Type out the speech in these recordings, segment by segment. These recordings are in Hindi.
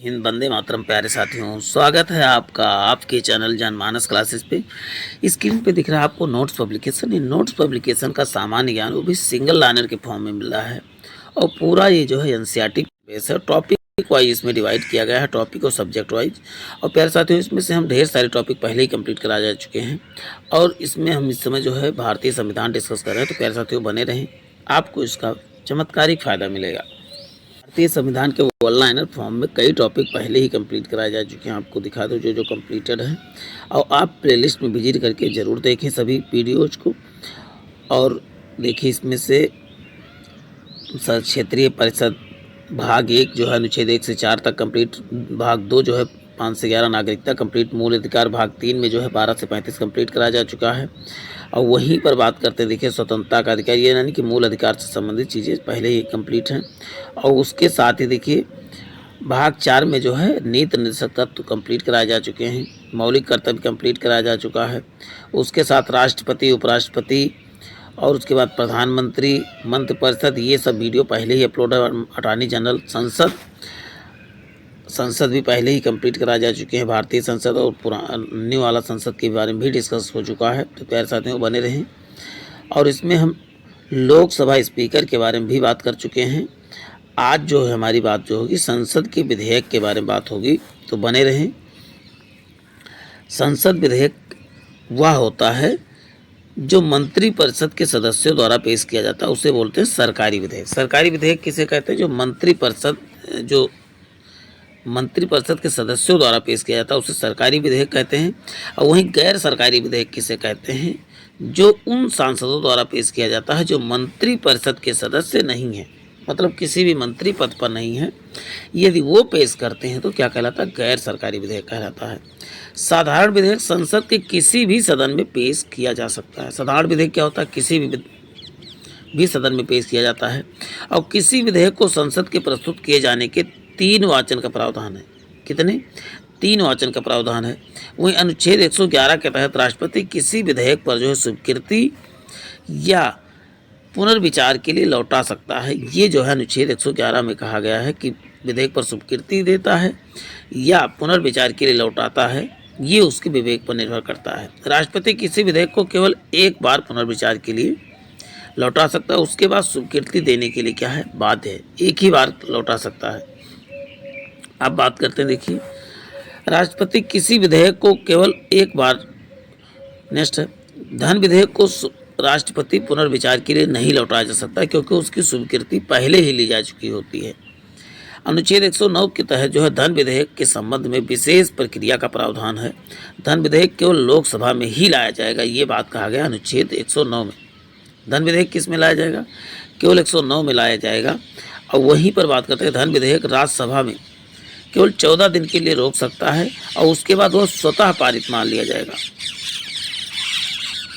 हिंद, वंदे मातरम। प्यारे साथियों, स्वागत है आपका आपके चैनल जनमानस क्लासेस पे। स्क्रीन पे दिख रहा है आपको नोट्स पब्लिकेशन। इन नोट्स पब्लिकेशन का सामान्य ज्ञान वो भी सिंगल लाइनर के फॉर्म में मिल रहा है और पूरा ये जो है एनसीईआरटी बेस है। टॉपिक वाइज इसमें डिवाइड किया गया है, टॉपिक और सब्जेक्ट वाइज। और प्यारे साथियों, इसमें से हम ढेर सारे टॉपिक पहले ही कंप्लीट करा जा चुके हैं और इसमें हम इस समय जो है भारतीय संविधान डिस्कस कर रहे हैं। तो प्यारे साथियों बने रहें, आपको इसका चमत्कारिक फायदा मिलेगा। भारतीय संविधान के वन लाइनर फॉर्म में कई टॉपिक पहले ही कंप्लीट कराए जा चुके हैं। आपको दिखा दो जो जो कंप्लीटेड है और आप प्लेलिस्ट में विजिट करके ज़रूर देखें सभी वीडियोज को। और देखिए इसमें से क्षेत्रीय परिषद भाग 1 जो है अनुच्छेद 1 से 4 तक कंप्लीट, भाग 2 जो है 5 से 11 नागरिकता कंप्लीट, मूल अधिकार भाग 3 में जो है 12 से 35 कंप्लीट कराया जा चुका है। और वहीं पर बात करते हैं, देखिए स्वतंत्रता का अधिकार, ये यानी कि मूल अधिकार से संबंधित चीज़ें पहले ही कंप्लीट हैं। और उसके साथ ही देखिए भाग 4 में जो है नीति निर्देशक तत्व कंप्लीट कराए जा चुके हैं, मौलिक कर्तव्य कंप्लीट कराया जा चुका है। उसके साथ राष्ट्रपति, उपराष्ट्रपति और उसके बाद प्रधानमंत्री, मंत्रिपरिषद, ये सब वीडियो पहले ही अपलोड है। अटॉर्नी जनरल, संसद भी पहले ही कंप्लीट कराए जा चुके हैं। भारतीय संसद और पुराने वाला संसद के बारे में भी डिस्कस हो चुका है। तो प्यारे साथियों बने रहें। और इसमें हम लोकसभा स्पीकर के बारे में भी बात कर चुके हैं। आज जो है हमारी बात जो होगी संसद के विधेयक के बारे में बात होगी, तो बने रहें। संसद विधेयक वह होता है जो मंत्रिपरिषद के सदस्यों द्वारा पेश किया जाता है, उसे बोलते हैं सरकारी विधेयक। सरकारी विधेयक किसे कहते हैं? जो मंत्रिपरिषद के सदस्यों द्वारा पेश किया जाता है उसे सरकारी विधेयक कहते हैं। और वहीं गैर सरकारी विधेयक किसे कहते हैं? जो उन सांसदों द्वारा पेश किया जाता है जो मंत्रिपरिषद के सदस्य नहीं हैं, मतलब किसी भी मंत्री पद पर नहीं है, यदि वो पेश करते हैं तो क्या कहलाता है? गैर सरकारी विधेयक कहलाता है। साधारण विधेयक संसद के किसी भी सदन में पेश किया जा सकता है। साधारण विधेयक क्या होता है? किसी भी सदन में पेश किया जाता है। और किसी विधेयक को संसद के प्रस्तुत किए जाने के 3 वाचन का प्रावधान है। कितने? 3 वाचन का प्रावधान है। वहीं अनुच्छेद 111 के तहत राष्ट्रपति किसी विधेयक पर जो है स्वीकृति या पुनर्विचार के लिए लौटा सकता है। ये जो है अनुच्छेद 111 में कहा गया है कि विधेयक पर स्वीकृति देता है या पुनर्विचार के लिए लौटाता है, ये उसके विवेक पर निर्भर करता है। राष्ट्रपति किसी विधेयक को केवल एक बार पुनर्विचार के लिए लौटा सकता है, उसके बाद स्वीकृति देने के लिए क्या है? बाध्य है, एक ही बार लौटा सकता है। अब बात करते हैं, देखिए राष्ट्रपति किसी विधेयक को केवल एक बार, नेक्स्ट है, धन विधेयक को राष्ट्रपति पुनर्विचार के लिए नहीं लौटाया जा सकता क्योंकि उसकी स्वीकृति पहले ही ली जा चुकी होती है। अनुच्छेद 109 के तहत जो है धन विधेयक के संबंध में विशेष प्रक्रिया का प्रावधान है। धन विधेयक केवल लोकसभा में ही लाया जाएगा, ये बात कहा गया अनुच्छेद 109 में। धन विधेयक किस में लाया जाएगा? केवल 109 में लाया जाएगा। और वहीं पर बात करते हैं धन विधेयक राज्यसभा में केवल 14 दिन के लिए रोक सकता है और उसके बाद वह स्वतः पारित मान लिया जाएगा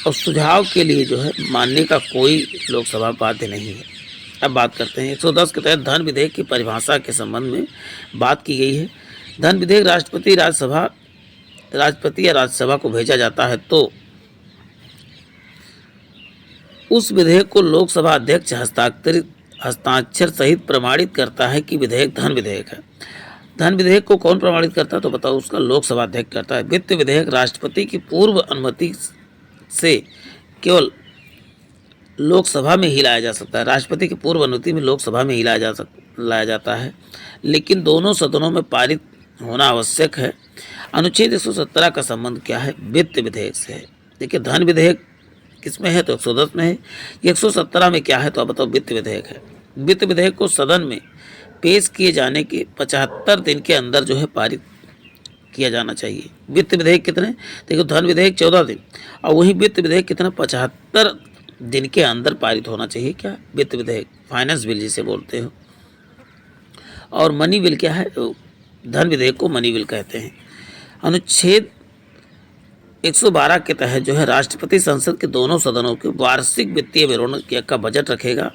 और सुझाव के लिए जो है मानने का कोई लोकसभा बाध्य नहीं है। अब बात करते हैं 110 के तहत धन विधेयक की परिभाषा के संबंध में बात की गई है। धन विधेयक राष्ट्रपति या राज्यसभा को भेजा जाता है तो उस विधेयक को लोकसभा अध्यक्ष हस्ताक्षर सहित प्रमाणित करता है कि विधेयक धन विधेयक है। धन विधेयक को कौन प्रमाणित करता है? तो बताओ, उसका लोकसभा अध्यक्ष करता है। वित्त विधेयक राष्ट्रपति की पूर्व अनुमति से केवल लोकसभा में ही लाया जा सकता है। राष्ट्रपति की पूर्व अनुमति में लोकसभा में ही लाया जाता है, लेकिन दोनों सदनों में पारित होना आवश्यक है। अनुच्छेद 117 का संबंध क्या है? वित्त विधेयक से है। देखिए धन विधेयक किसमें है? तो 110 में है। 117 में क्या है? तो आप बताओ, वित्त विधेयक है। वित्त विधेयक को सदन में पेश किए जाने के 75 दिन के अंदर जो है पारित किया जाना चाहिए। वित्त विधेयक कितने? देखो धन विधेयक 14 दिन और वही वित्त विधेयक कितना? 75 दिन के अंदर पारित होना चाहिए। क्या? वित्त विधेयक, फाइनेंस बिल जिसे बोलते हो। और मनी बिल क्या है? धन विधेयक को मनी बिल कहते हैं। अनुच्छेद 112 के तहत जो है राष्ट्रपति संसद के दोनों सदनों के वार्षिक वित्तीय विवरण का बजट रखेगा,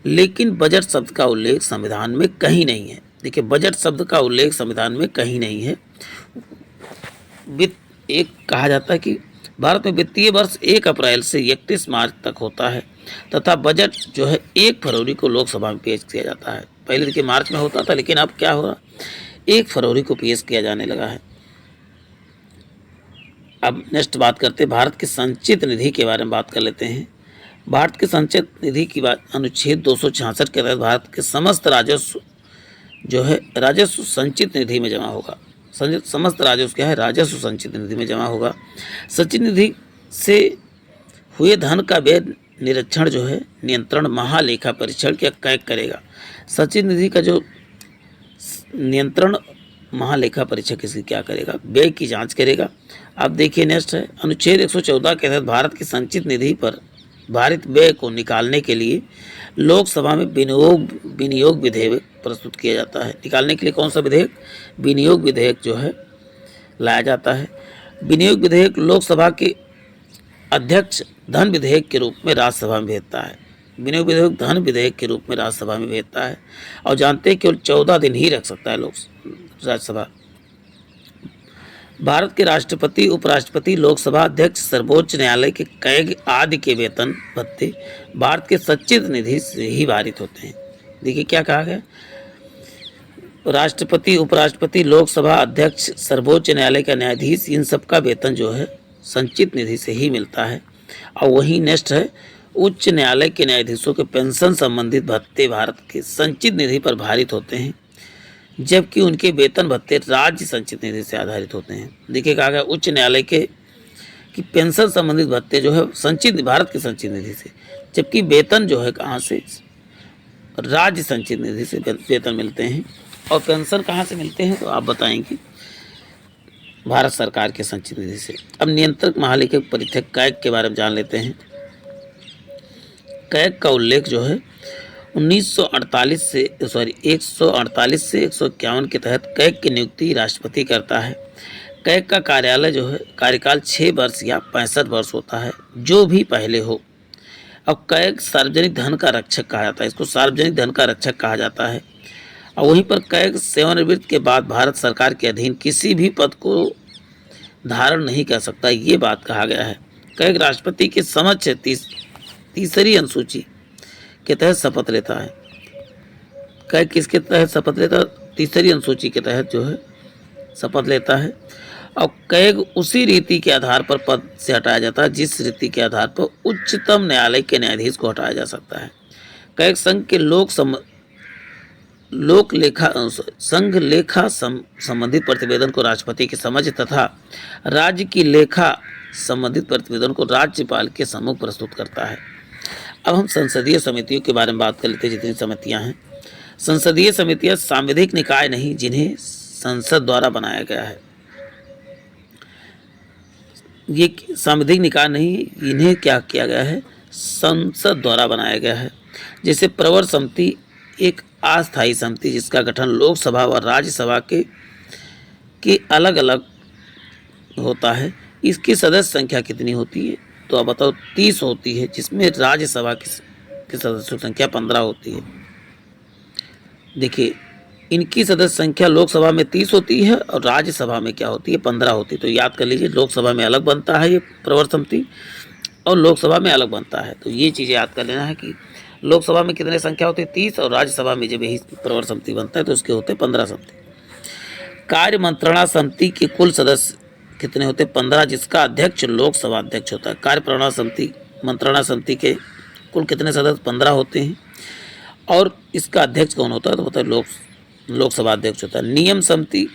लेकिन बजट शब्द का उल्लेख संविधान में कहीं नहीं है। देखिए बजट शब्द का उल्लेख संविधान में कहीं नहीं है। एक कहा जाता है कि भारत में वित्तीय वर्ष 1 अप्रैल से 31 मार्च तक होता है तथा बजट जो है 1 फरवरी को लोकसभा में पेश किया जाता है। पहले देखिए मार्च में होता था, लेकिन अब क्या हो रहा, 1 फरवरी को पेश किया जाने लगा है। अब नेक्स्ट बात करते हैं भारत के संचित निधि के बारे में बात कर लेते हैं। भारत के संचित निधि की बात अनुच्छेद 266 के तहत भारत के समस्त राजस्व जो है राजस्व संचित निधि में जमा होगा। समस्त राजस्व क्या है, राजस्व संचित निधि में जमा होगा। संचित निधि से हुए धन का व्यय निरीक्षण जो है नियंत्रण महालेखा परीक्षण क्या कैग करेगा। संचित निधि का जो नियंत्रण महालेखा परीक्षक इसकी क्या करेगा, व्यय की जांच करेगा। अब देखिए नेक्स्ट है अनुच्छेद 114 के तहत भारत की संचित निधि पर भारित व्यय को निकालने के लिए लोकसभा में विनियोग विधेयक प्रस्तुत किया जाता है। निकालने के लिए कौन सा विधेयक, विनियोग विधेयक जो है लाया जाता है। विनियोग विधेयक लोकसभा के अध्यक्ष धन विधेयक के रूप में राज्यसभा में भेजता है। विनियोग विधेयक धन विधेयक के रूप में राज्यसभा में भेजता है और जानते हैं केवल 14 दिन ही रख सकता है राज्यसभा। भारत के राष्ट्रपति, उपराष्ट्रपति, लोकसभा अध्यक्ष, सर्वोच्च न्यायालय के कैग आदि के वेतन भत्ते भारत के संचित निधि से ही भारित होते हैं। देखिए क्या कहा गया, राष्ट्रपति, उपराष्ट्रपति, लोकसभा अध्यक्ष, सर्वोच्च न्यायालय का न्यायाधीश, इन सब का वेतन जो है संचित निधि से ही मिलता है। और वहीं नेक्स्ट है उच्च न्यायालय के न्यायाधीशों के पेंशन संबंधित भत्ते भारत के संचित निधि पर भारित होते हैं, जबकि उनके वेतन भत्ते राज्य संचित निधि से आधारित होते हैं। देखिए कहा गया उच्च न्यायालय के कि पेंशन संबंधित भत्ते जो है संचित भारत की संचित निधि से, जबकि वेतन जो है कहाँ से, राज्य संचित निधि से वेतन मिलते हैं। और पेंशन कहाँ से मिलते हैं तो आप बताएंगे, भारत सरकार के संचित निधि से। अब नियंत्रक महालेखक परीक्षक कैग के बारे में जान लेते हैं। कैग का उल्लेख जो है 148 से 151 के तहत कैग की नियुक्ति राष्ट्रपति करता है। कैग का कार्यालय जो है कार्यकाल 6 वर्ष या 65 वर्ष होता है, जो भी पहले हो। अब कैग सार्वजनिक धन का रक्षक कहा जाता है, इसको सार्वजनिक धन का रक्षक कहा जाता है। और वहीं पर कैग सेवानिवृत्ति के बाद भारत सरकार के अधीन किसी भी पद को धारण नहीं कर सकता, ये बात कहा गया है। कैग राष्ट्रपति के समक्ष तीसरी अनुसूची के तहत शपथ लेता है। कैग किसके तहत शपथ लेता है, तीसरी अनुसूची के तहत जो है शपथ लेता है। और कैग उसी रीति के आधार पर पद से हटाया जाता है जिस रीति के आधार पर उच्चतम न्यायालय के न्यायाधीश को हटाया जा सकता है। कैग संघ के संघ लेखा संबंधित प्रतिवेदन को राष्ट्रपति की समझ तथा राज्य की लेखा संबंधित प्रतिवेदन को राज्यपाल के सम्मुख प्रस्तुत करता है। अब हम संसदीय समितियों के बारे में बात कर लेते हैं। जितनी समितियां हैं, संसदीय समितियां सांविधिक निकाय नहीं जिन्हें संसद द्वारा बनाया गया है। ये सांविधिक निकाय नहीं, इन्हें क्या किया गया है, संसद द्वारा बनाया गया है। जैसे प्रवर समिति एक अस्थायी समिति जिसका गठन लोकसभा व राज्यसभा के अलग अलग होता है। इसकी सदस्य संख्या कितनी होती है तो आप बताओ, 30 होती है, जिसमें राज्यसभा की सदस्यों संख्या 15 होती है। देखिए इनकी सदस्य संख्या लोकसभा में 30 होती है और राज्यसभा में क्या होती है, 15 होती है। तो याद कर लीजिए, लोकसभा में अलग बनता है ये प्रवर समिति और लोकसभा में अलग बनता है। तो ये चीज़ें याद कर लेना है कि लोकसभा में कितने संख्या होती है, 30, और राज्यसभा में जब यही प्रवर समिति बनता है तो उसके होते 15 समिति। कार्य मंत्रणा समिति के कुल सदस्य कितने होते हैं, 15, जिसका अध्यक्ष लोकसभा अध्यक्ष होता है। कार्य मंत्रणा समिति के कुल कितने सदस्य, 15 होते हैं, और इसका अध्यक्ष कौन होता है तो होता है लोकसभा अध्यक्ष होता है। नियम समिति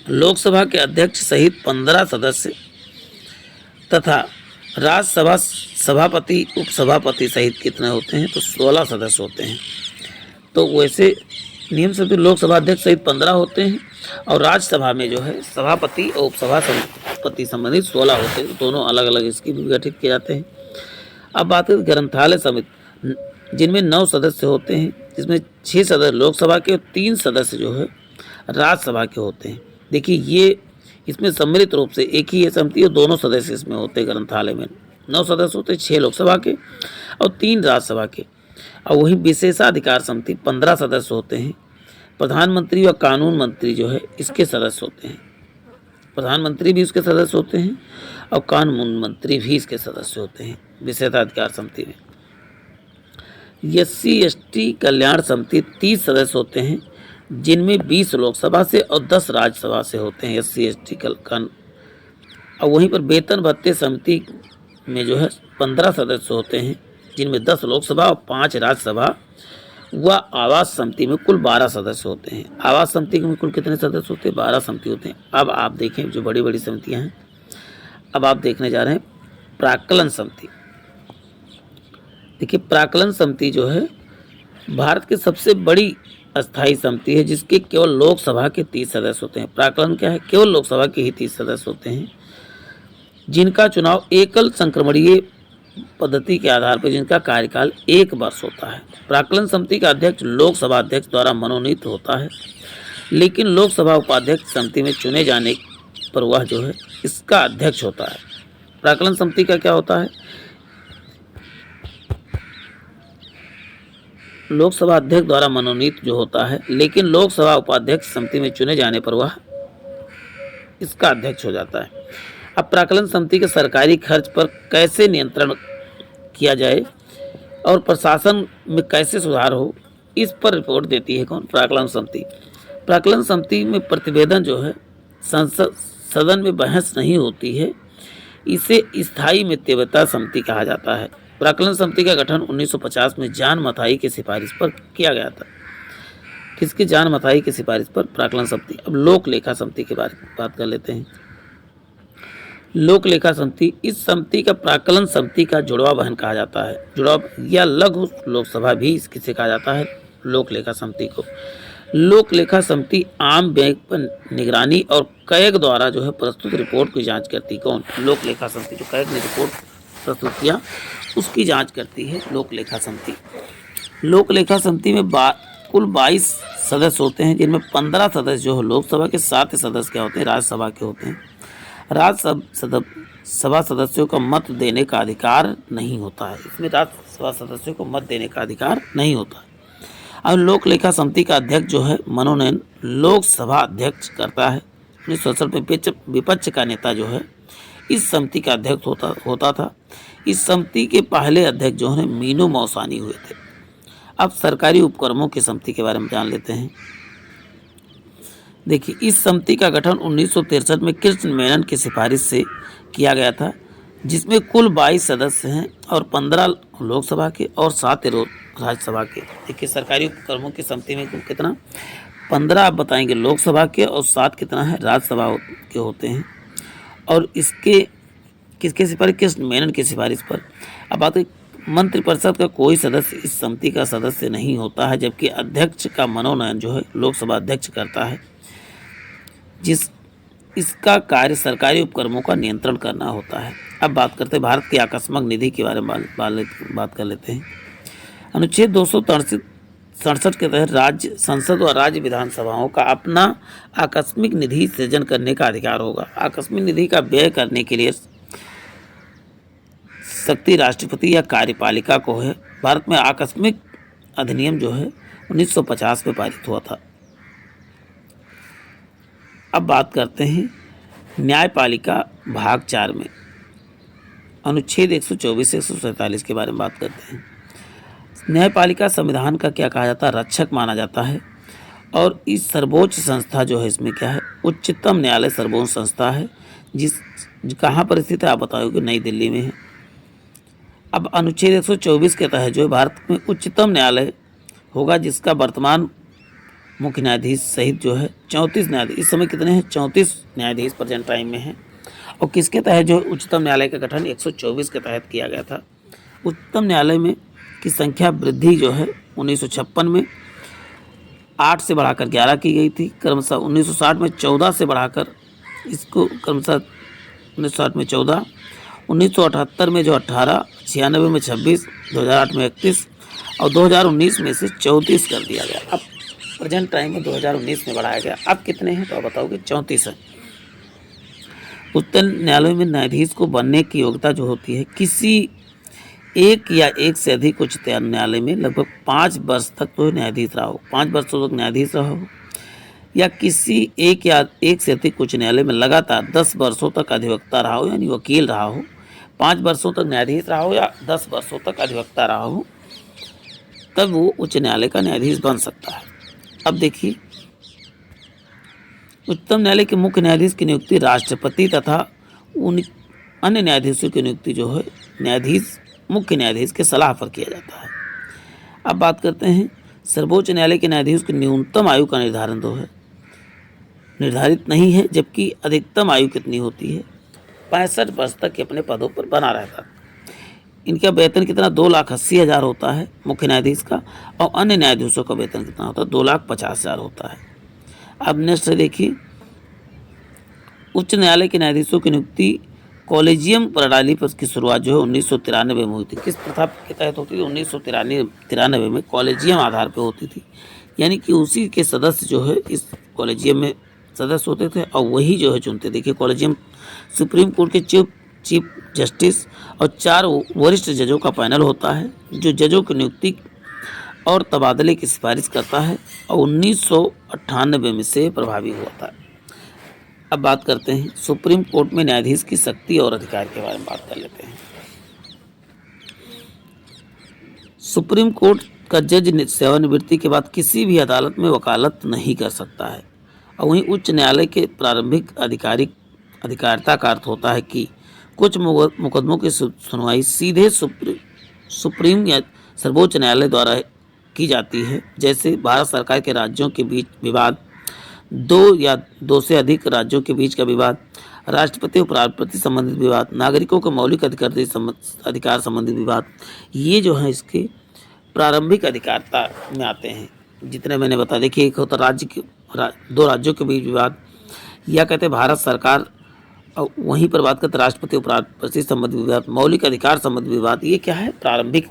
लोकसभा के अध्यक्ष सहित 15 सदस्य तथा राज्यसभा सभापति उपसभापति सहित कितने होते हैं तो 16 सदस्य होते हैं। तो वैसे नियम समिति लोकसभा अध्यक्ष सहित 15 होते हैं और राज्यसभा में जो है सभापति और उपसभापति संबंधित 16 होते हैं। तो दोनों अलग अलग इसकी भी गठित किए जाते हैं। अब बात करें ग्रंथालय समिति, जिनमें 9 सदस्य होते हैं, जिसमें 6 सदस्य लोकसभा के और 3 सदस्य जो है राज्यसभा के होते हैं। देखिए ये इसमें सम्मिलित रूप से एक ही है समिति और दोनों सदस्य इसमें होते हैं। ग्रंथालय में 9 सदस्य होते हैं, 6 लोकसभा के और 3 राज्यसभा के। और वहीं विशेषाधिकार समिति 15 सदस्य होते हैं। प्रधानमंत्री व कानून मंत्री जो है इसके सदस्य होते हैं। प्रधानमंत्री भी इसके सदस्य होते हैं और कानून मंत्री भी इसके सदस्य होते हैं विशेषाधिकार समिति में। SC ST कल्याण समिति 30 सदस्य होते हैं, जिनमें 20 लोकसभा से और 10 राज्यसभा से होते हैं SC ST का। और वहीं पर वेतन भत्ते समिति में जो है 15 सदस्य होते हैं, जिनमें 10 लोकसभा और 5 राज्यसभा व आवास समिति में कुल 12 सदस्य होते हैं। आवास समिति में कुल कितने सदस्य होते हैं? 12 समिति होते हैं। अब आप देखें जो बड़ी बड़ी समितियां हैं, अब आप देखने जा रहे हैं प्राक्कलन समिति। देखिए प्राक्कलन समिति जो है भारत की सबसे बड़ी अस्थायी समिति है, जिसके केवल लोकसभा के 30 सदस्य होते हैं। प्राक्कलन क्या है? केवल लोकसभा के ही 30 सदस्य होते हैं, जिनका चुनाव एकल संक्रमणीय पद्धति के आधार पर, जिनका कार्यकाल 1 वर्ष होता है। प्राक्कलन समिति का अध्यक्ष लोकसभा अध्यक्ष द्वारा मनोनीत होता है, लेकिन लोकसभा उपाध्यक्ष समिति में चुने जाने पर वह जो है इसका अध्यक्ष होता है। प्राक्कलन समिति का क्या होता है? लोकसभा अध्यक्ष द्वारा मनोनीत जो होता है, लेकिन लोकसभा उपाध्यक्ष समिति में चुने जाने पर वह इसका अध्यक्ष हो जाता है। अब प्राक्कलन समिति के सरकारी खर्च पर कैसे नियंत्रण किया जाए और प्रशासन में कैसे सुधार हो, इस पर रिपोर्ट देती है कौन? प्राक्कलन समिति। प्राक्कलन समिति में प्रतिवेदन जो है संसद सदन में बहस नहीं होती है, इसे स्थायी मितव्ययिता समिति कहा जाता है। प्राक्कलन समिति का गठन 1950 में जॉन मथाई की सिफारिश पर किया गया था। किसकी? जॉन मथाई की सिफारिश पर प्राक्कलन समिति। अब लोक लेखा समिति के बारे में बात कर लेते हैं। लोक लेखा समिति, इस समिति का प्राक्कलन समिति का जुड़वा बहन कहा जाता है। जुड़वा या लघु लोकसभा भी किसे कहा जाता है? लोक लेखा समिति को। लोक लेखा समिति आम व्यय पर निगरानी और कैग द्वारा जो है प्रस्तुत रिपोर्ट की जांच करती। कौन? लोक लेखा समिति। जो कैग ने रिपोर्ट प्रस्तुत किया उसकी जांच करती है लोक लेखा समिति। लोक लेखा समिति में कुल 22 सदस्य होते हैं, जिनमें 15 सदस्य जो है लोकसभा के, 7 सदस्य क्या होते हैं? राज्यसभा के होते हैं। राज्यसभा सदस्यों का मत देने का अधिकार नहीं होता है। इसमें राज्यसभा सदस्यों को मत देने का अधिकार नहीं होता है। अब लोक लेखा समिति का अध्यक्ष जो है मनोनयन लोकसभा अध्यक्ष करता है। 1967 में विपक्ष का नेता जो है इस समिति का अध्यक्ष होता था। इस समिति के पहले अध्यक्ष जो है मीनू मौसानी हुए थे। अब सरकारी उपक्रमों की समिति के बारे में जान लेते हैं। देखिए इस समिति का गठन 1963 में कृष्ण मेनन की सिफारिश से किया गया था, जिसमें कुल 22 सदस्य हैं और 15 लोकसभा के और 7 राज्यसभा के। देखिए सरकारी उपक्रमों की समिति में कुल कितना? 15 आप बताएंगे लोकसभा के और 7 कितना है? राज्यसभा के होते हैं। और इसके किसके सिफारिश? कृष्ण मेनन की सिफारिश पर। अब बात है मंत्रिपरिषद का कोई सदस्य इस समिति का सदस्य नहीं होता है, जबकि अध्यक्ष का मनोनयन जो है लोकसभा अध्यक्ष करता है, इसका कार्य सरकारी उपक्रमों का नियंत्रण करना होता है। अब बात करते हैं भारत की आकस्मिक निधि के बारे में बात कर लेते हैं। अनुच्छेद 267 के तहत राज्य संसद और राज्य विधानसभाओं का अपना आकस्मिक निधि सृजन करने का अधिकार होगा। आकस्मिक निधि का व्यय करने के लिए शक्ति राष्ट्रपति या कार्यपालिका को है। भारत में आकस्मिक अधिनियम जो है 1950 में पारित हुआ था। अब बात करते हैं न्यायपालिका भाग 4 में अनुच्छेद 124 से 147 के बारे में बात करते हैं। न्यायपालिका संविधान का क्या कहा जाता है? रक्षक माना जाता है। और इस सर्वोच्च संस्था जो है इसमें क्या है? उच्चतम न्यायालय सर्वोच्च संस्था है, कहाँ पर स्थित है आप बताओगे? नई दिल्ली में है। अब अनुच्छेद 124 के तहत जो है भारत में उच्चतम न्यायालय होगा, जिसका वर्तमान मुख्य न्यायाधीश सहित जो है 34 न्यायाधीश, इस समय कितने हैं? 34 न्यायाधीश प्रेजेंट टाइम में हैं। और किसके तहत जो उच्चतम न्यायालय का गठन 124 के तहत किया गया था। उच्चतम न्यायालय में की संख्या वृद्धि जो है 1956 में 8 से बढ़ाकर 11 की गई थी। क्रमशः 1960 में 14 से बढ़ाकर इसको क्रमशः 1960 में 14, 1978 में जो 18, 96 में 26, 2008 में 31 और 2019 में से 34 कर दिया गया। अब प्रेजेंट टाइम में 2019 में बढ़ाया गया। अब कितने हैं तो आप बताओगे? 34 है। उच्चतम न्यायालय में न्यायाधीश को बनने की योग्यता जो होती है, किसी एक या एक से अधिक उच्चतम न्यायालय में लगभग 5 वर्ष तक तो न्यायाधीश रहा हो, 5 वर्षों तक न्यायाधीश रहा हो, या किसी एक या एक से अधिक उच्च न्यायालय में लगातार 10 वर्षों तक अधिवक्ता रहा हो, यानी वकील रहा हो, 5 वर्षों तक न्यायाधीश रहा हो या 10 वर्षों तक अधिवक्ता रहा हो, तब वो उच्च न्यायालय का न्यायाधीश बन सकता है। अब देखिए उच्चतम न्यायालय के मुख्य न्यायाधीश की नियुक्ति राष्ट्रपति तथा उन अन्य न्यायाधीशों की नियुक्ति जो है मुख्य न्यायाधीश के सलाह पर किया जाता है। अब बात करते हैं सर्वोच्च न्यायालय के न्यायाधीश की न्यूनतम आयु का निर्धारण जो है निर्धारित नहीं है, जबकि अधिकतम आयु कितनी होती है 65 वर्ष तक के अपने पदों पर बना रहता है। इनका वेतन कितना 2,80,000 होता है मुख्य न्यायाधीश का, और अन्य न्यायाधीशों का वेतन कितना होता है 2,50,000 होता है। अब नेक्स्ट देखिए, उच्च न्यायालय के न्यायाधीशों की नियुक्ति कॉलेजियम प्रणाली पर की शुरुआत जो है 1993 में हुई थी। किस प्रथा के तहत होती थी? 1993 में कॉलेजियम आधार पर होती थी, यानी कि उसी के सदस्य जो है इस कॉलेजियम में सदस्य होते थे और वही जो है चुनते। देखिए, कॉलेजियम सुप्रीम कोर्ट के चीफ जस्टिस और 4 वरिष्ठ जजों का पैनल होता है, जो जजों की नियुक्ति और तबादले की सिफारिश करता है और 1998 में से प्रभावी हुआ था। अब बात करते हैं सुप्रीम कोर्ट में न्यायाधीश की शक्ति और अधिकार के बारे में बात कर लेते हैं। सुप्रीम कोर्ट का जज सेवानिवृत्ति के बाद किसी भी अदालत में वकालत नहीं कर सकता है, और वहीं उच्च न्यायालय के प्रारंभिक अधिकारिता का अर्थ होता है कि कुछ मुकदमों की सुनवाई सीधे सुप्रीम या सर्वोच्च न्यायालय द्वारा की जाती है, जैसे भारत सरकार के राज्यों के बीच विवाद, 2 या 2 से अधिक राज्यों के बीच का विवाद, राष्ट्रपति और उपराष्ट्रपति संबंधित विवाद, नागरिकों के मौलिक अधिकार संबंधित विवाद, ये जो है इसके प्रारंभिक अधिकारिता में आते हैं। जितने मैंने बता, देखिए, एक होता दो राज्यों के बीच विवाद, या कहते हैं भारत सरकार, और वहीं पर बात करते राष्ट्रपति उपराष्ट्रपति संबंधित विवाद, मौलिक अधिकार संबंधित विवाद, ये क्या है? प्रारंभिक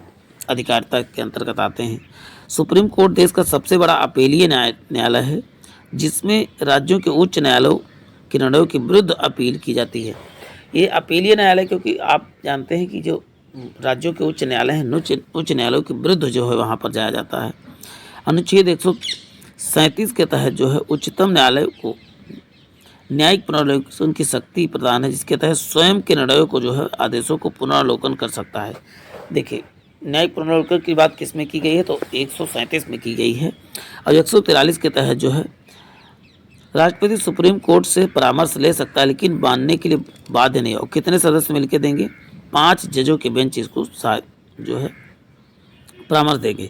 अधिकारिता के अंतर्गत आते हैं। सुप्रीम कोर्ट देश का सबसे बड़ा अपीलीय न्यायालय है, जिसमें राज्यों के उच्च न्यायालयों के निर्णयों के विरुद्ध अपील की जाती है। ये अपीलीय न्यायालय, क्योंकि आप जानते हैं कि जो राज्यों के उच्च न्यायालय हैं, उच्च न्यायालयों के विरुद्ध जो है वहाँ पर जाया जाता है। अनुच्छेद 137 के तहत जो है उच्चतम न्यायालय को न्यायिक पुनरावलोकन की शक्ति प्रदान है, जिसके तहत स्वयं के निर्णयों को जो है आदेशों को पुनरावलोकन कर सकता है। देखिए, न्यायिक पुनरावलोकन की बात किस में की गई है? तो 137 में की गई है, और 143 के तहत जो है राष्ट्रपति सुप्रीम कोर्ट से परामर्श ले सकता है, लेकिन मानने के लिए बाध्य नहीं। और कितने सदस्य मिलकर देंगे? 5 जजों के बेंच इसको जो है परामर्श देंगे।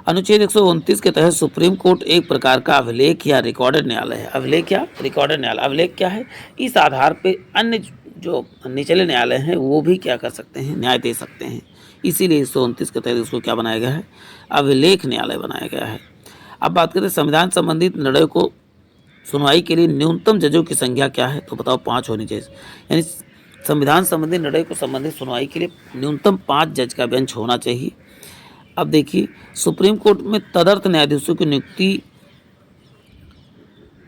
अनुच्छेद 129 के तहत सुप्रीम कोर्ट एक प्रकार का अभिलेख या रिकॉर्डेड न्यायालय है। अभिलेख या रिकॉर्डेड न्यायालय, अभिलेख क्या है? इस आधार पे अन्य जो निचले न्यायालय हैं वो भी क्या कर सकते हैं? न्याय दे सकते हैं। इसीलिए 129 के तहत इसको क्या बनाया गया है? अभिलेख न्यायालय बनाया गया है। अब बात करते हैं संविधान संबंधित निर्णय को सुनवाई के लिए न्यूनतम जजों की संख्या क्या है? तो बताओ, 5 होनी चाहिए। यानी संविधान संबंधी निर्णय को संबंधित सुनवाई के लिए न्यूनतम 5 जज का बेंच होना चाहिए। अब देखिए, सुप्रीम कोर्ट में तदर्थ न्यायाधीशों की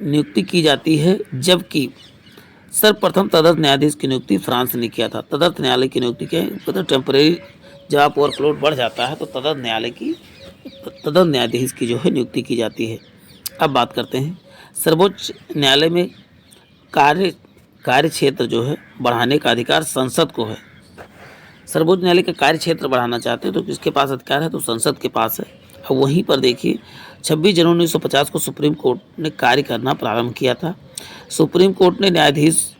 नियुक्ति की जाती है, जबकि सर्वप्रथम तदर्थ न्यायाधीश की नियुक्ति फ्रांस ने किया था। तदर्थ न्यायालय की नियुक्ति क्या है? मतलब टेम्परेरी, जब आप ओवरफ्लोड बढ़ जाता है तो तदर्थ न्यायाधीश की जो है नियुक्ति की जाती है। अब बात करते हैं सर्वोच्च न्यायालय में कार्य क्षेत्र जो है बढ़ाने का अधिकार संसद को है। सर्वोच्च न्यायालय का कार्य क्षेत्र बढ़ाना चाहते हैं तो किसके पास अधिकार है? तो संसद के पास है। और वहीं पर देखिए, 26 जनवरी 1950 को सुप्रीम कोर्ट ने कार्य करना प्रारंभ किया था। सुप्रीम कोर्ट ने न्यायाधीश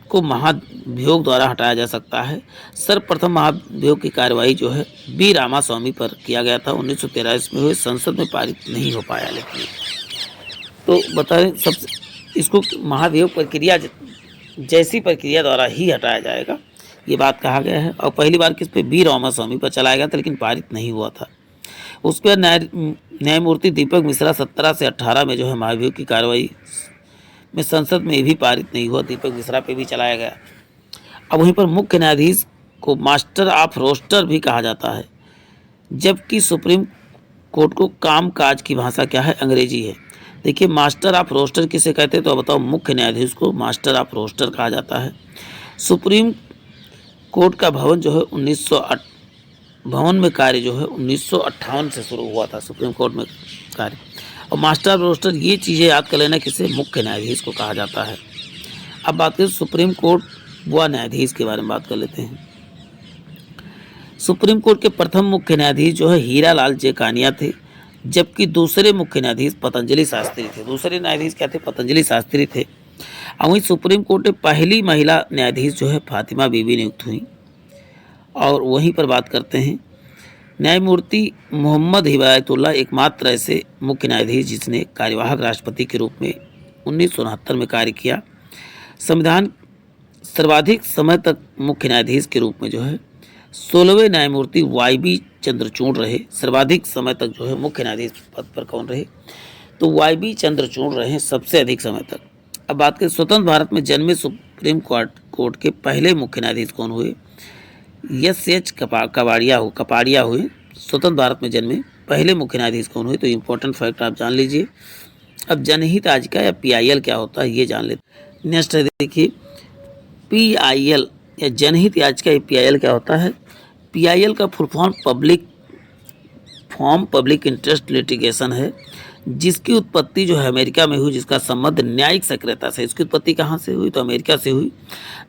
को महाभियोग द्वारा हटाया जा सकता है। सर्वप्रथम महाभियोग की कार्यवाही जो है बी रामास्वामी पर किया गया था। 1913 में हुए, संसद में पारित नहीं हो पाया। लेकिन तो बताएं, इसको महाभियोग प्रक्रिया जैसी प्रक्रिया द्वारा ही हटाया जाएगा, ये बात कहा गया है। और पहली बार किस पे? बी रामास्वामी पर चलाया गया था, लेकिन पारित नहीं हुआ था। उसके बाद न्यायमूर्ति दीपक मिश्रा 17 से 18 में जो है महाभियोग की कार्रवाई में संसद में भी पारित नहीं हुआ, दीपक मिश्रा पे भी चलाया गया। अब वहीं पर मुख्य न्यायाधीश को मास्टर ऑफ रोस्टर भी कहा जाता है, जबकि सुप्रीम कोर्ट को काम काज की भाषा क्या है? अंग्रेजी है। देखिए, मास्टर ऑफ रोस्टर किसे कहते हैं? तो बताओ, मुख्य न्यायाधीश को मास्टर ऑफ रोस्टर कहा जाता है। सुप्रीम कोर्ट का भवन जो है भवन में कार्य जो है 1958 से शुरू हुआ था सुप्रीम कोर्ट में कार्य। और मास्टर ऑफ रोस्टर, ये चीज़ें याद कर लेना, किसे? मुख्य न्यायाधीश को कहा जाता है। अब बात करें सुप्रीम कोर्ट व न्यायाधीश के बारे में बात कर लेते हैं। सुप्रीम कोर्ट के प्रथम मुख्य न्यायाधीश जो है हीरा लाल जे कानिया थे, जबकि दूसरे मुख्य न्यायाधीश पतंजलि शास्त्री थे। दूसरे न्यायाधीश क्या थे? पतंजलि शास्त्री थे। और वहीं सुप्रीम कोर्ट में पहली महिला न्यायाधीश जो है फातिमा बीबी नियुक्त हुई। और वहीं पर बात करते हैं न्यायमूर्ति मोहम्मद हिदायतुल्लाह एकमात्र ऐसे मुख्य न्यायाधीश जिसने कार्यवाहक राष्ट्रपति के रूप में 1969 में कार्य किया। संविधान सर्वाधिक समय तक मुख्य न्यायाधीश के रूप में जो है 16वें न्यायमूर्ति वाई.बी. चंद्रचूड़ रहे। सर्वाधिक समय तक जो है मुख्य न्यायाधीश पद पर कौन रहे? तो वाई.बी. चंद्रचूड़ रहे सबसे अधिक समय तक। अब बात करें स्वतंत्र भारत में जन्मे सुप्रीम कोर्ट के पहले मुख्य न्यायाधीश कौन हुए? एस.एच. कपाड़िया हुए। स्वतंत्र भारत में जन्मे पहले मुख्य न्यायाधीश कौन हुए? तो इम्पोर्टेंट फैक्ट आप जान लीजिए। अब जनहित याचिका या पीआईएल क्या होता है ये जान लेते। नेक्स्ट है देखिए पीआईएल या जनहित याचिका या पीआईएल क्या होता है? पीआईएल का full form public interest litigation है, जिसकी उत्पत्ति जो है अमेरिका में हुई, जिसका संबंध न्यायिक सक्रियता से। इसकी उत्पत्ति कहाँ से हुई? तो अमेरिका से हुई।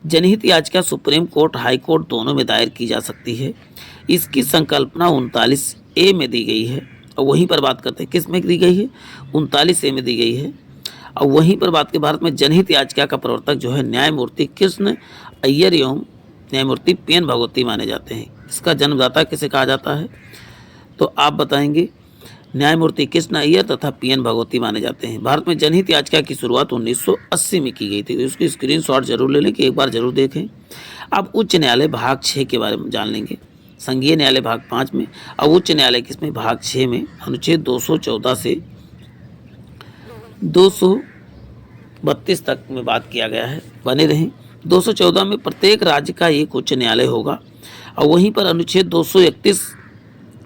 जनहित याचिका सुप्रीम कोर्ट, हाई कोर्ट दोनों में दायर की जा सकती है। इसकी संकल्पना 39A में दी गई है। और वहीं पर बात करते हैं किस में दी गई है? 39A में दी गई है। और वहीं पर बात के भारत में जनहित याचिका का प्रवर्तक जो है न्यायमूर्ति कृष्ण अय्यर एवं न्यायमूर्ति पी.एन. भगवती माने जाते हैं। इसका जन्मदाता किसे कहा जाता है? तो आप बताएंगे न्यायमूर्ति कृष्ण अय्यर तथा पी.एन. भगवती माने जाते हैं। भारत में जनहित याचिका की शुरुआत 1980 में की गई थी। तो इसकी स्क्रीनशॉट जरूर ले लें कि एक बार जरूर देखें। अब उच्च न्यायालय भाग 6 के बारे में जान लेंगे। संघीय न्यायालय भाग 5 में और उच्च न्यायालय किसमें? भाग 6 में। अनुच्छेद 214 से 232 तक में बात किया गया है। बने रहें। 214 में प्रत्येक राज्य का एक उच्च न्यायालय होगा। और वहीं पर अनुच्छेद 231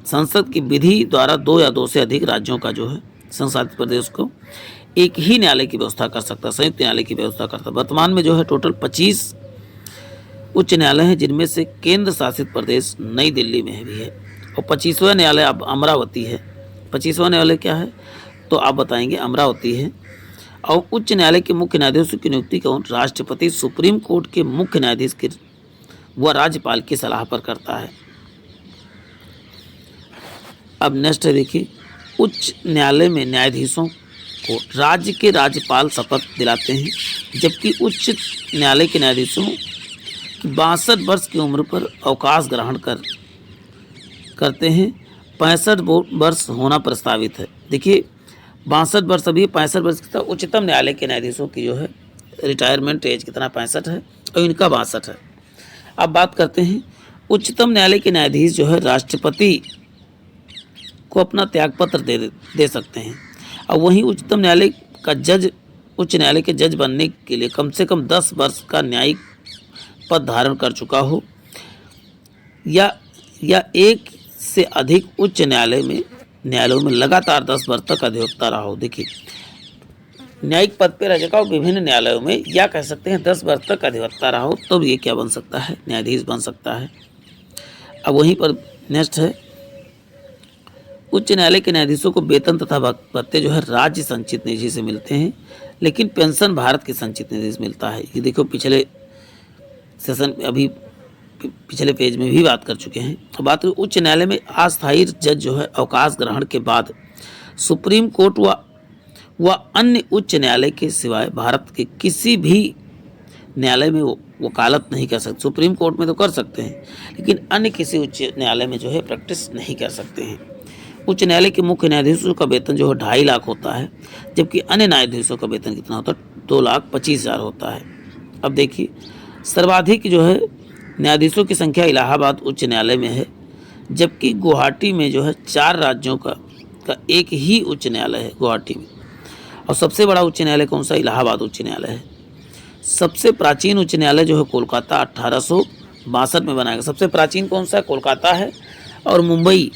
संसद की विधि द्वारा 2 या 2 से अधिक राज्यों का जो है संशासित प्रदेश को एक ही न्यायालय की व्यवस्था कर सकता है, संयुक्त न्यायालय की व्यवस्था करता है। वर्तमान में जो है टोटल 25 उच्च न्यायालय हैं, जिनमें से केंद्र शासित प्रदेश नई दिल्ली में भी है। और 25वां न्यायालय अब अमरावती है। 25वां न्यायालय क्या है? तो आप बताएंगे अमरावती है। और उच्च न्यायालय के मुख्य न्यायाधीशों की नियुक्ति कौन? राष्ट्रपति सुप्रीम कोर्ट के मुख्य न्यायाधीश के व राज्यपाल की सलाह पर करता है। अब नेक्स्ट है देखिए उच्च न्यायालय में न्यायाधीशों को राज्य के राज्यपाल शपथ दिलाते हैं, जबकि उच्च न्यायालय के न्यायाधीशों की 62 वर्ष की उम्र पर अवकाश ग्रहण करते हैं। 65 वर्ष होना प्रस्तावित है। देखिए 62 वर्ष अभी 65 वर्ष की। उच्चतम न्यायालय के न्यायाधीशों की जो है रिटायरमेंट एज कितना? 65 है और इनका 62 है। अब बात करते हैं उच्चतम न्यायालय के न्यायाधीश जो है राष्ट्रपति को अपना त्यागपत्र दे सकते हैं। और वहीं उच्चतम न्यायालय का जज उच्च न्यायालय के जज बनने के लिए कम से कम 10 वर्ष का न्यायिक पद धारण कर चुका हो या एक से अधिक उच्च न्यायालयों में लगातार 10 वर्ष तक अधिवक्ता रहा हो। देखिए न्यायिक पद पर रह चुका हो विभिन्न न्यायालयों में, या कह सकते हैं 10 वर्ष तक अधिवक्ता रहा हो, तब ये क्या बन सकता है? न्यायाधीश बन सकता है। अब वहीं पर नेक्स्ट है उच्च न्यायालय के न्यायाधीशों को वेतन तथा भत्ते जो है राज्य संचित निधि से मिलते हैं, लेकिन पेंशन भारत के संचित निधि से मिलता है। ये देखो पिछले सेशन अभी पिछले पेज में भी बात कर चुके हैं। तो बात करें उच्च न्यायालय में अस्थायी जज जो है अवकाश ग्रहण के बाद सुप्रीम कोर्ट व अन्य उच्च न्यायालय के सिवाय भारत के किसी भी न्यायालय में वकालत नहीं कर सकते। सुप्रीम कोर्ट में तो कर सकते हैं, लेकिन अन्य किसी उच्च न्यायालय में जो है प्रैक्टिस नहीं कर सकते हैं। उच्च न्यायालय के मुख्य न्यायाधीशों का वेतन जो है 2.5 लाख होता है, जबकि अन्य न्यायाधीशों का वेतन कितना होता है? 2,25,000 होता है। अब देखिए सर्वाधिक जो है न्यायाधीशों की संख्या इलाहाबाद उच्च न्यायालय में है, जबकि गुवाहाटी में जो है 4 राज्यों का एक ही उच्च न्यायालय है गुवाहाटी में। और सबसे बड़ा उच्च न्यायालय कौन सा? इलाहाबाद उच्च न्यायालय है। सबसे प्राचीन उच्च न्यायालय जो है कोलकाता 1862 में बनाया गया। सबसे प्राचीन कौन सा? कोलकाता है। और मुंबई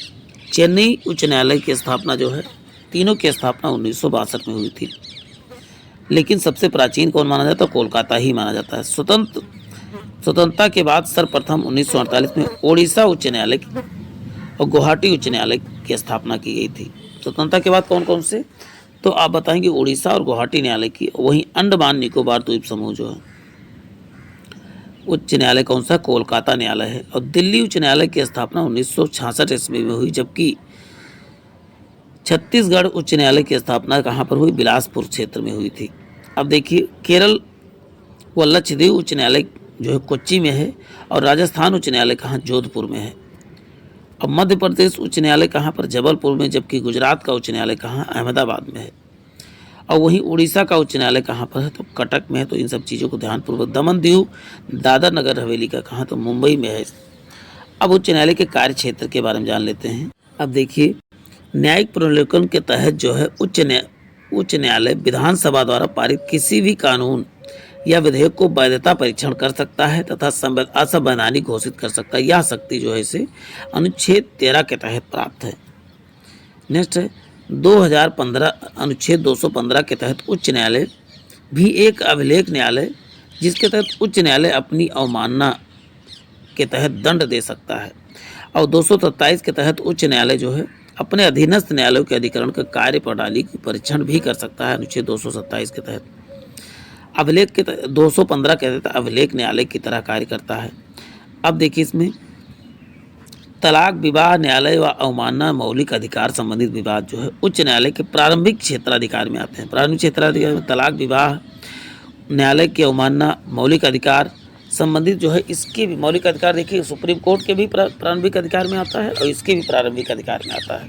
चेन्नई उच्च न्यायालय की स्थापना जो है तीनों की स्थापना 1962 में हुई थी, लेकिन सबसे प्राचीन कौन माना जाता है? कोलकाता ही माना जाता है। स्वतंत्रता के बाद सर्वप्रथम 1948 में ओडिशा उच्च न्यायालय और गुवाहाटी उच्च न्यायालय की स्थापना की गई थी। स्वतंत्रता के बाद कौन कौन से? तो आप बताएंगे उड़ीसा और गुवाहाटी न्यायालय की। वहीं अंडमान निकोबार द्वीप समूह जो है उच्च न्यायालय कौन सा? कोलकाता न्यायालय है। और दिल्ली उच्च न्यायालय की स्थापना 1966 ईस्वी में हुई, जबकि छत्तीसगढ़ उच्च न्यायालय की स्थापना कहाँ पर हुई? बिलासपुर क्षेत्र में हुई थी। अब देखिए, केरल व लक्षद्वीप उच्च न्यायालय जो है कोच्चि में है, और राजस्थान उच्च न्यायालय कहाँ? जोधपुर में है। अब मध्य प्रदेश उच्च न्यायालय कहाँ पर? जबलपुर में, जबकि गुजरात का उच्च न्यायालय कहाँ? अहमदाबाद में है। और वहीं उड़ीसा का उच्च न्यायालय कहाँ पर है? तो कटक में है। तो इन सब चीज़ों को ध्यानपूर्वक, दमन दीव दादर नगर हवेली का कहाँ? तो मुंबई में है। अब उच्च न्यायालय के कार्य क्षेत्र के बारे में जान लेते हैं। अब देखिए, न्यायिक पुनर्विलोकन के तहत जो है उच्च न्यायालय विधानसभा द्वारा पारित किसी भी कानून या विधेयक को वैधता परीक्षण कर सकता है तथा असंवैधानिक घोषित कर सकता है। यह शक्ति जो है इसे अनुच्छेद 13 के तहत प्राप्त है। नेक्स्ट है 2015 अनुच्छेद 215 के तहत उच्च न्यायालय भी एक अभिलेख न्यायालय, जिसके तहत उच्च न्यायालय अपनी अवमानना के तहत दंड दे सकता है। और 227 के तहत उच्च न्यायालय जो है अपने अधीनस्थ न्यायालयों के अधिकरण के कार्य प्रणाली की परीक्षण भी कर सकता है। अनुच्छेद 227 के तहत अभिलेख के 215 के तहत अभिलेख न्यायालय की तरह कार्य करता है। अब देखिए, इसमें तलाक, विवाह, न्यायालय व अवमानना, मौलिक अधिकार संबंधित विवाद जो है उच्च न्यायालय के प्रारंभिक क्षेत्राधिकार में आते हैं। प्रारंभिक क्षेत्राधिकार में तलाक, विवाह, न्यायालय की अवमानना, मौलिक अधिकार संबंधित जो है, इसके भी मौलिक अधिकार देखिए सुप्रीम कोर्ट के भी प्रारंभिक अधिकार में आता है और इसके भी प्रारंभिक अधिकार में आता है।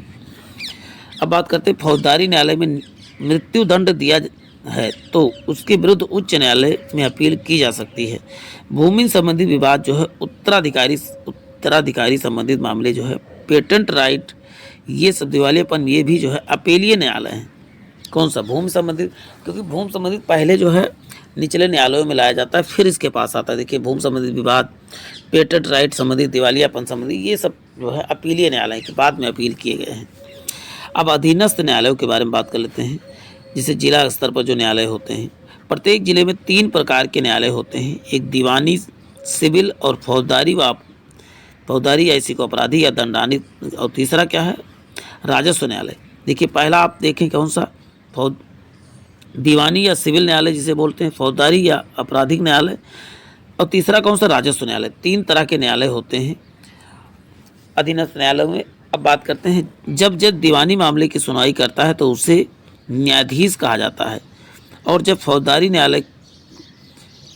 अब बात करते हैं फौजदारी न्यायालय में मृत्यु दंड दिया है तो उसके विरुद्ध उच्च न्यायालय में अपील की जा सकती है। भूमि संबंधी विवाद जो है, उत्तराधिकारी संबंधित मामले जो है, पेटेंट राइट, ये सब, दिवालियापन, ये भी जो है अपीलीय न्यायालय है। कौन सा? भूमि संबंधित, क्योंकि भूमि संबंधित पहले जो है निचले न्यायालयों में लाया जाता है, फिर इसके पास आता है। देखिए, भूमि संबंधित विवाद, पेटेंट राइट संबंधित, दिवालियापन संबंधित, ये सब जो है अपीलीय न्यायालय के बाद में अपील किए गए हैं। अब अधीनस्थ न्यायालयों के बारे में बात कर लेते हैं। जिसे जिला स्तर पर जो न्यायालय होते हैं, प्रत्येक जिले में 3 प्रकार के न्यायालय होते हैं। एक दीवानी, सिविल और फौजदारी या इसी को अपराधी या दंडानी, और तीसरा क्या है? राजस्व न्यायालय। देखिए, पहला आप देखें कौन सा? दीवानी या सिविल न्यायालय जिसे बोलते हैं, फौजदारी या आपराधिक न्यायालय, और तीसरा कौन सा? राजस्व न्यायालय। 3 तरह के न्यायालय होते हैं अधीनस्थ न्यायालयों में। अब बात करते हैं, जब जज दीवानी मामले की सुनवाई करता है तो उसे न्यायाधीश कहा जाता है, और जब फौजदारी न्यायालय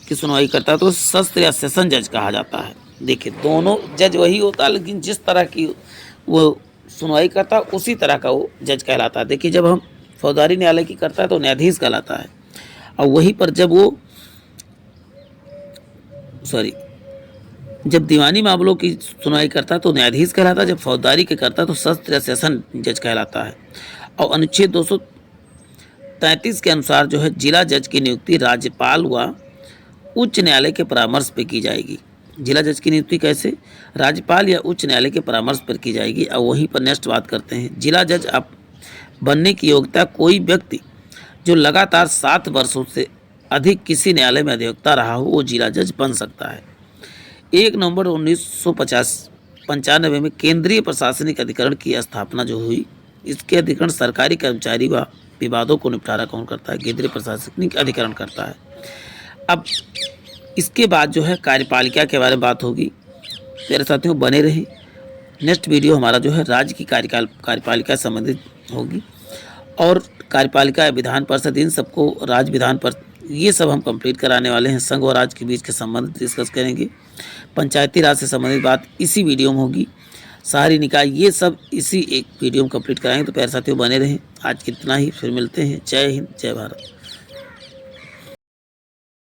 की सुनवाई करता है तो सत्र या सेशन जज कहा जाता है। देखिए, दोनों जज वही होता है, लेकिन जिस तरह की वो सुनवाई करता है उसी तरह का वो जज कहलाता है। देखिए, जब हम फौजदारी न्यायालय की करता है तो न्यायाधीश कहलाता है, और वहीं पर जब दीवानी मामलों की सुनवाई करता है तो न्यायाधीश कहलाता है, जब फौजदारी के करता है तो सत्र या सेशन जज कहलाता है। और अनुच्छेद 233 के अनुसार जो है जिला जज की नियुक्ति राज्यपाल व उच्च न्यायालय के परामर्श पर की जाएगी। जिला जज की नियुक्ति कैसे? राज्यपाल या उच्च न्यायालय के परामर्श पर की जाएगी। और वहीं पर नेक्स्ट बात करते हैं, जिला जज बनने की योग्यता कोई व्यक्ति जो लगातार 7 वर्षों से अधिक किसी न्यायालय में अधिवक्ता रहा हो, वो जिला जज बन सकता है। 1 नवंबर 1995 में केंद्रीय प्रशासनिक अधिकरण की स्थापना जो हुई, इसके अधिकरण सरकारी कर्मचारी व विवादों को निपटारा कौन करता है? केंद्रीय प्रशासनिक अधिकरण करता है। अब इसके बाद जो है कार्यपालिका के बारे में बात होगी। मेरे साथियों, बने रहें। नेक्स्ट वीडियो हमारा जो है राज्य की कार्यपालिका संबंधित होगी, और कार्यपालिका या विधान परिषद, इन सबको राज्य विधान परिषद, ये सब हम कंप्लीट कराने वाले हैं। संघ और राज्य के बीच के संबंध डिस्कस करेंगे। पंचायती राज से संबंधित बात इसी वीडियो में होगी। शहरी निकाय, ये सब इसी एक वीडियो में कंप्लीट कराएंगे। तो प्यारे साथियों, बने रहें। आज कितना ही, फिर मिलते हैं। जय हिंद, जय भारत।